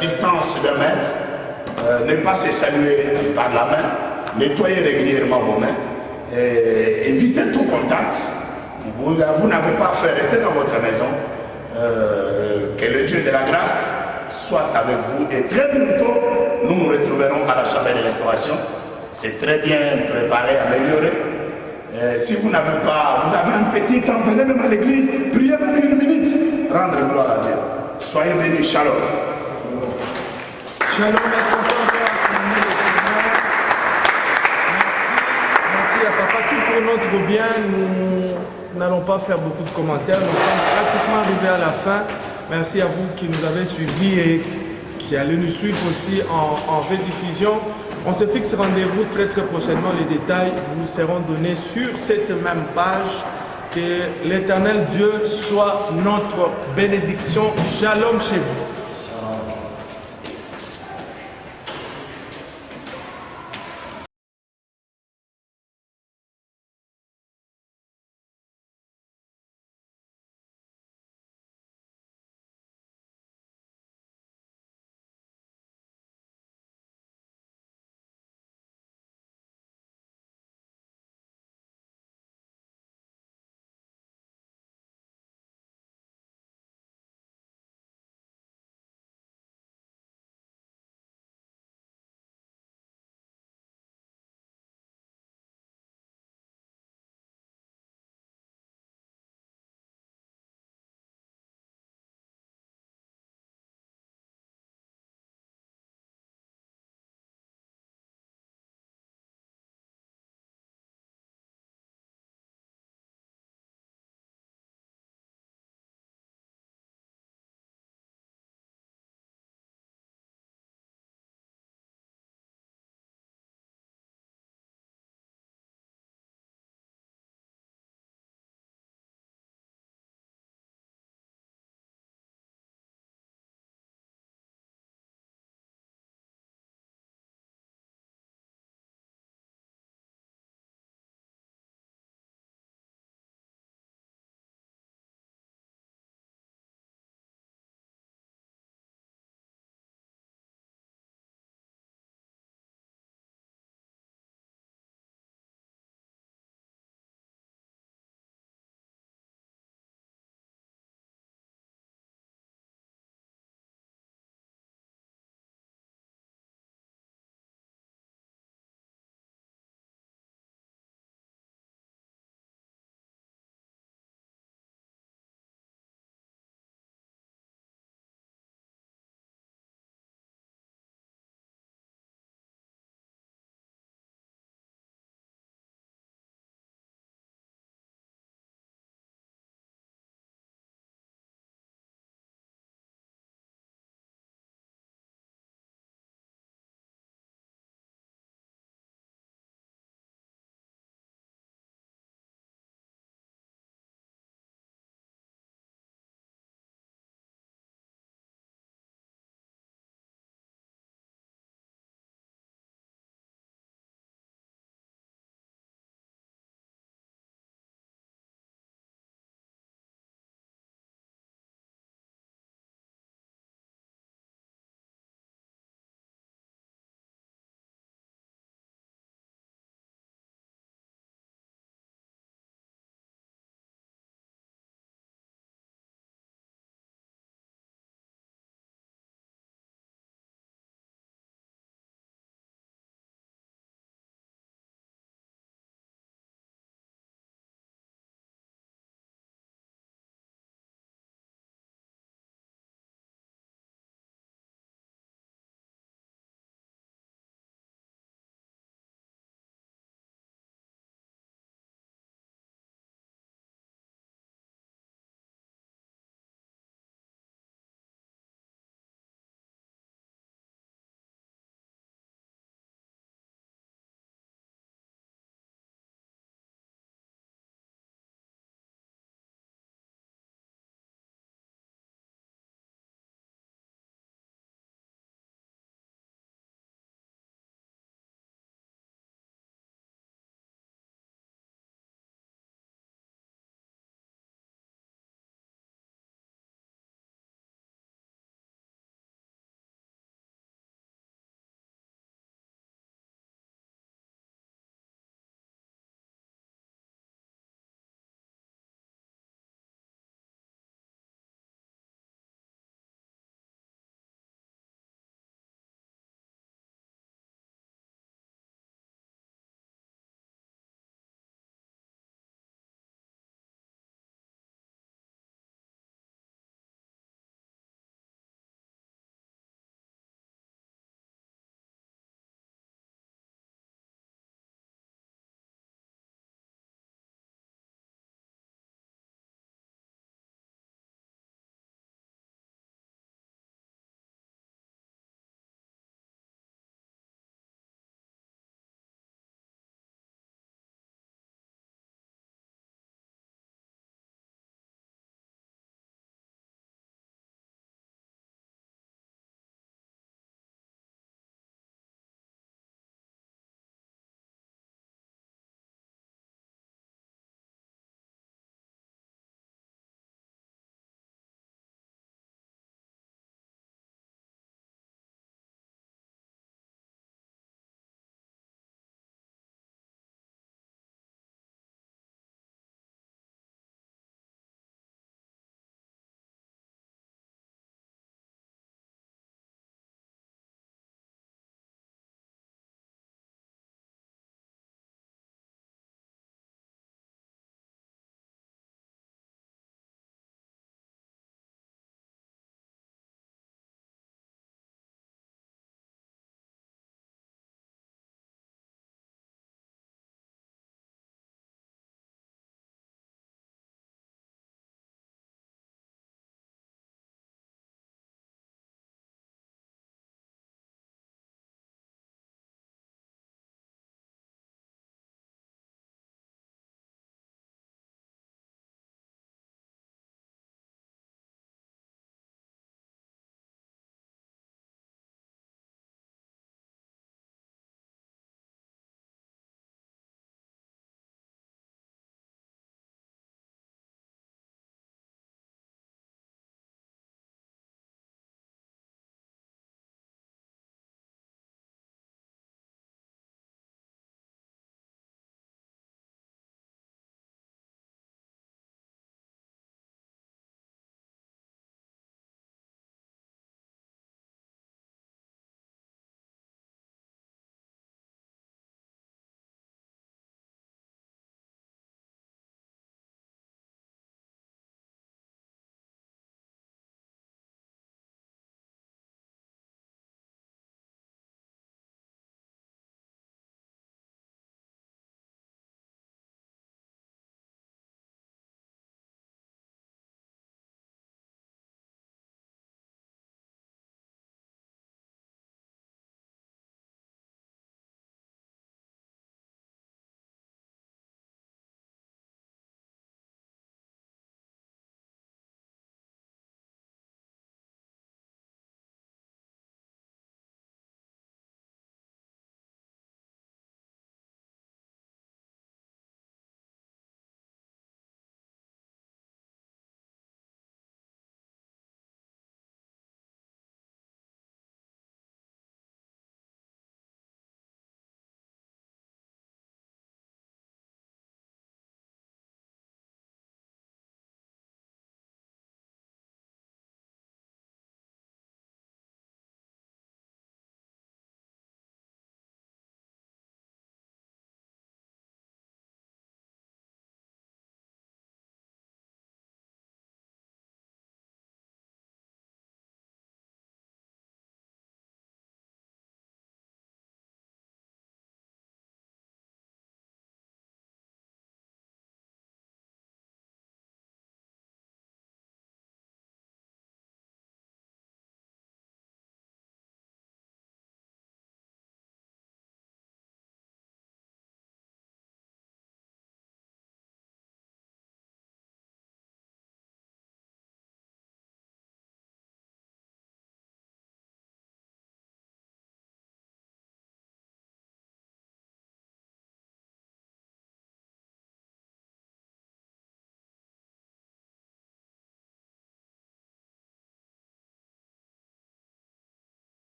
Distance de mètre. Ne pas se saluer par la main. Nettoyez régulièrement vos mains. Évitez tout contact. Vous n'avez pas fait rester dans votre maison. Que le Dieu de la grâce soit avec vous. Et très bientôt, nous nous retrouverons à la chapelle de restauration. C'est très bien préparé, amélioré. Si vous n'avez pas, vous avez un petit temps, venez même à l'église, priez même une minute, rendre gloire à Dieu. Soyez bénis, shalom. Shalom, merci encore merci à Papa, tout pour notre bien. Nous n'allons pas faire beaucoup de commentaires, nous sommes pratiquement arrivés à la fin. Merci à vous qui nous avez suivis et qui allez nous suivre aussi en rediffusion. On se fixe rendez-vous très prochainement. Les détails vous seront donnés sur cette même page. Que l'Éternel Dieu soit notre bénédiction. Shalom chez vous.